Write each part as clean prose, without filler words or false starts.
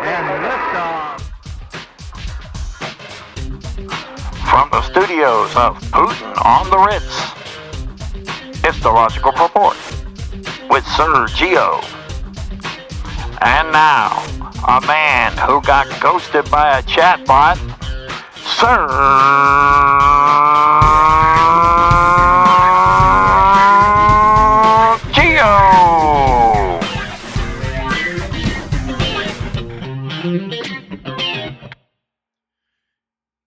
and liftoff. From the studios of Putin on the Ritz, it's the Logical Report with Sir Geo. And now, a man who got ghosted by a chatbot, Sir Geo.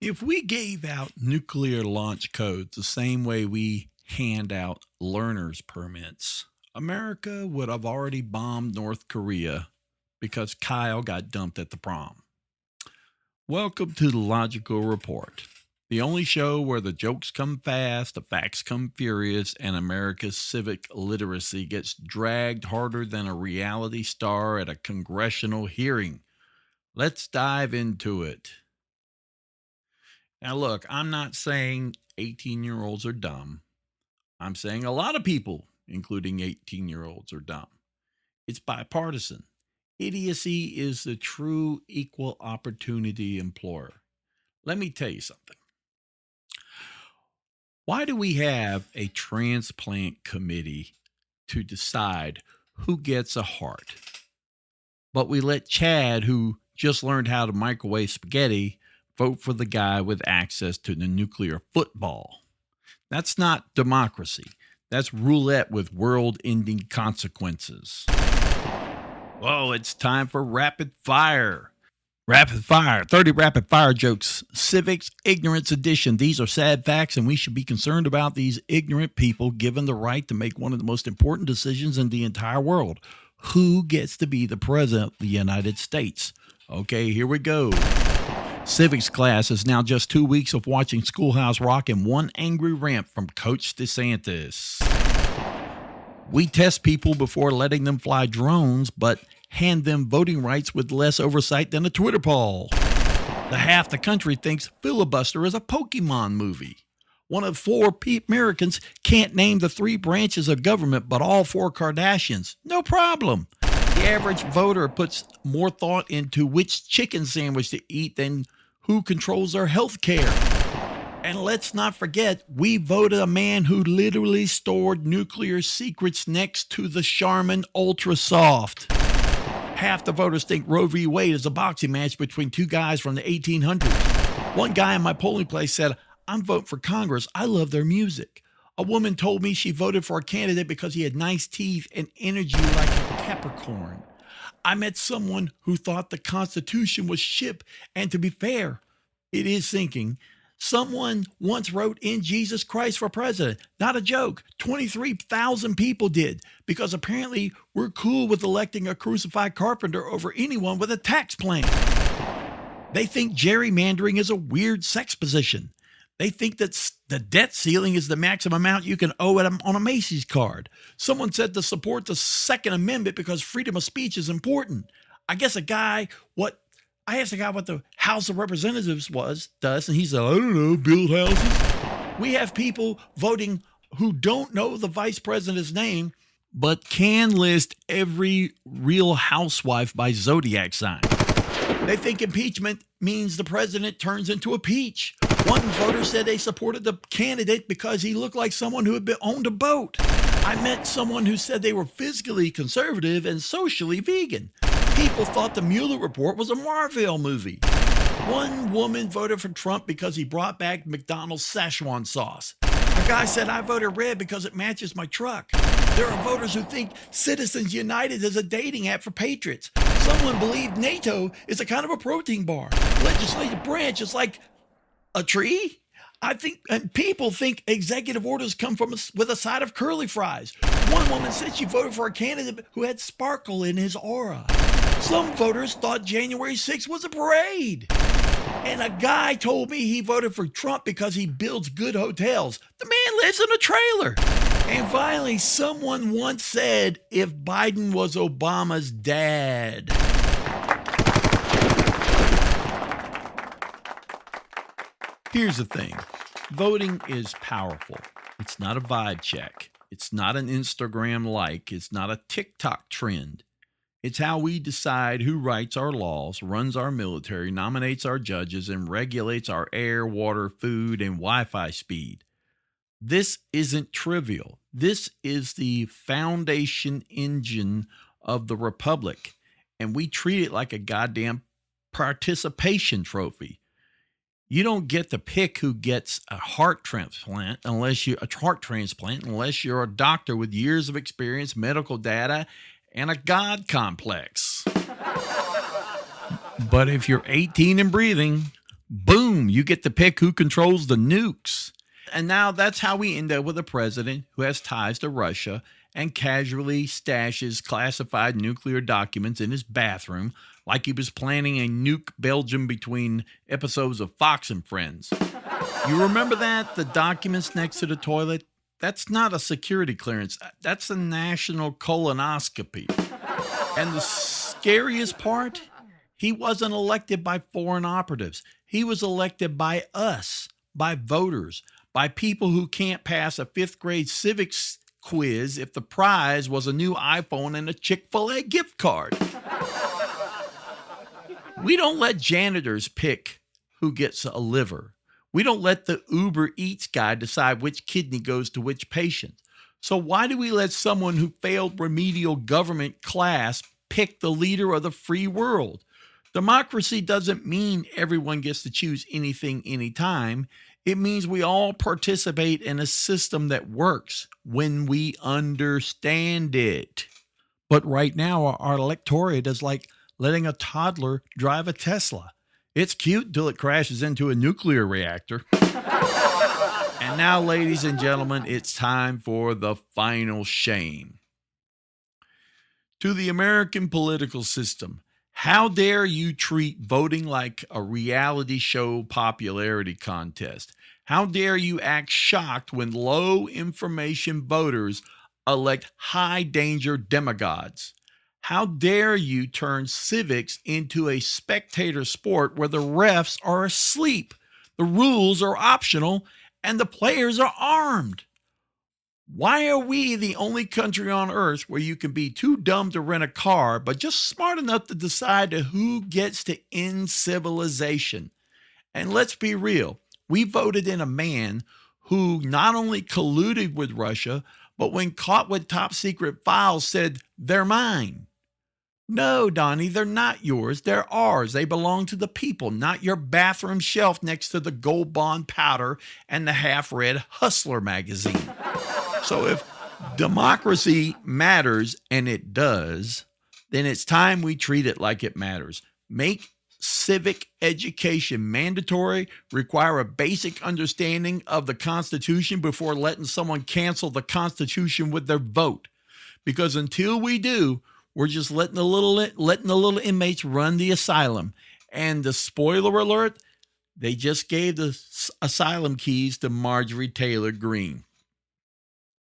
If we gave out nuclear launch codes the same way we hand out learner's permits, America would have already bombed North Korea because Kyle got dumped at the prom. Welcome to the Logical Report, the only show where the jokes come fast, the facts come furious, and America's civic literacy gets dragged harder than a reality star at a congressional hearing. Let's dive into it. Now, look, I'm not saying 18-year-olds are dumb. I'm saying a lot of people, including 18-year-olds, are dumb. It's bipartisan. Idiocy is the true equal opportunity employer. Let me tell you something. Why do we have a transplant committee to decide who gets a heart? But we let Chad, who just learned how to microwave spaghetti, vote for the guy with access to the nuclear football. That's not democracy. That's roulette with world-ending consequences. Whoa, it's time for rapid fire. Rapid fire, 30 rapid fire jokes. Civics Ignorance Edition. These are sad facts, and we should be concerned about these ignorant people given the right to make one of the most important decisions in the entire world. Who gets to be the president of the United States? Okay, here we go. Civics class is now just 2 weeks of watching Schoolhouse Rock and one angry rant from Coach DeSantis. We test people before letting them fly drones, but hand them voting rights with less oversight than a Twitter poll. Half the country thinks Filibuster is a Pokemon movie. One of 4 Americans can't name the 3 branches of government, but all 4 Kardashians. No problem. The average voter puts more thought into which chicken sandwich to eat than who controls their health care. And let's not forget, we voted a man who literally stored nuclear secrets next to the Charmin Ultra Soft. Half the voters think Roe v. Wade is a boxing match between 2 guys from the 1800s. One guy in my polling place said, "I'm voting for Congress. I love their music." A woman told me she voted for a candidate because he had nice teeth and energy like a Capricorn. I met someone who thought the Constitution was ship, and to be fair, it is sinking. Someone once wrote in Jesus Christ for president. Not a joke. 23,000 people did, because apparently we're cool with electing a crucified carpenter over anyone with a tax plan. They think gerrymandering is a weird sex position. They think that the debt ceiling is the maximum amount you can owe on a Macy's card. Someone said to support the Second Amendment because freedom of speech is important. I asked a guy what the House of Representatives does, and he said, "I don't know, build houses." We have people voting who don't know the vice president's name, but can list every real housewife by zodiac sign. They think impeachment means the president turns into a peach. One voter said they supported the candidate because he looked like someone who had owned a boat. I met someone who said they were fiscally conservative and socially vegan. People thought the Mueller report was a Marvel movie. One woman voted for Trump because he brought back McDonald's Szechuan sauce. A guy said, "I voted red because it matches my truck." There are voters who think Citizens United is a dating app for patriots. Someone believed NATO is a kind of a protein bar. Legislative branch is like a tree. And people think executive orders come with a side of curly fries. One woman said she voted for a candidate who had sparkle in his aura. Some voters thought January 6th was a parade. And a guy told me he voted for Trump because he builds good hotels. The man lives in a trailer. And finally, someone once said if Biden was Obama's dad. Here's the thing. Voting is powerful. It's not a vibe check. It's not an Instagram like. It's not a TikTok trend. It's how we decide who writes our laws, runs our military, nominates our judges, and regulates our air, water, food, and Wi-Fi speed. This isn't trivial. This is the foundation engine of the republic, and we treat it like a goddamn participation trophy. You don't get to pick who gets a heart transplant unless you're a doctor with years of experience, medical data, and a God complex. But if you're 18 and breathing, boom, you get to pick who controls the nukes. And now that's how we end up with a president who has ties to Russia and casually stashes classified nuclear documents in his bathroom like he was planning a nuke Belgium between episodes of Fox and Friends. You remember that? The documents next to the toilet? That's not a security clearance. That's a national colonoscopy. And the scariest part, he wasn't elected by foreign operatives. He was elected by us, by voters, by people who can't pass a 5th grade civics quiz if the prize was a new iPhone and a Chick-fil-A gift card. We don't let janitors pick who gets a liver. We don't let the Uber Eats guy decide which kidney goes to which patient. So why do we let someone who failed remedial government class pick the leader of the free world? Democracy doesn't mean everyone gets to choose anything anytime. It means we all participate in a system that works when we understand it. But right now, our electorate is like letting a toddler drive a Tesla. It's cute until it crashes into a nuclear reactor. And now, ladies and gentlemen, it's time for the final shame. To the American political system, how dare you treat voting like a reality show popularity contest? How dare you act shocked when low information voters elect high danger demagogues? How dare you turn civics into a spectator sport where the refs are asleep, the rules are optional, and the players are armed? Why are we the only country on earth where you can be too dumb to rent a car, but just smart enough to decide who gets to end civilization? And let's be real, we voted in a man who not only colluded with Russia, but when caught with top secret files said, "They're mine." No, Donnie, they're not yours. They're ours. They belong to the people, not your bathroom shelf next to the Gold Bond powder and the half-read Hustler magazine. So if democracy matters, and it does, then it's time we treat it like it matters. Make civic education mandatory, require a basic understanding of the Constitution before letting someone cancel the Constitution with their vote. Because until we do, we're just letting the little inmates run the asylum. And the spoiler alert, they just gave the asylum keys to Marjorie Taylor Greene.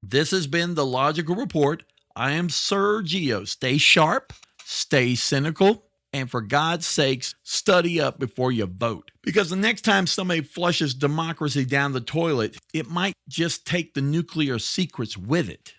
This has been The Logical Report. I am Sir Geo. Stay sharp, stay cynical, and for God's sakes, study up before you vote. Because the next time somebody flushes democracy down the toilet, it might just take the nuclear secrets with it.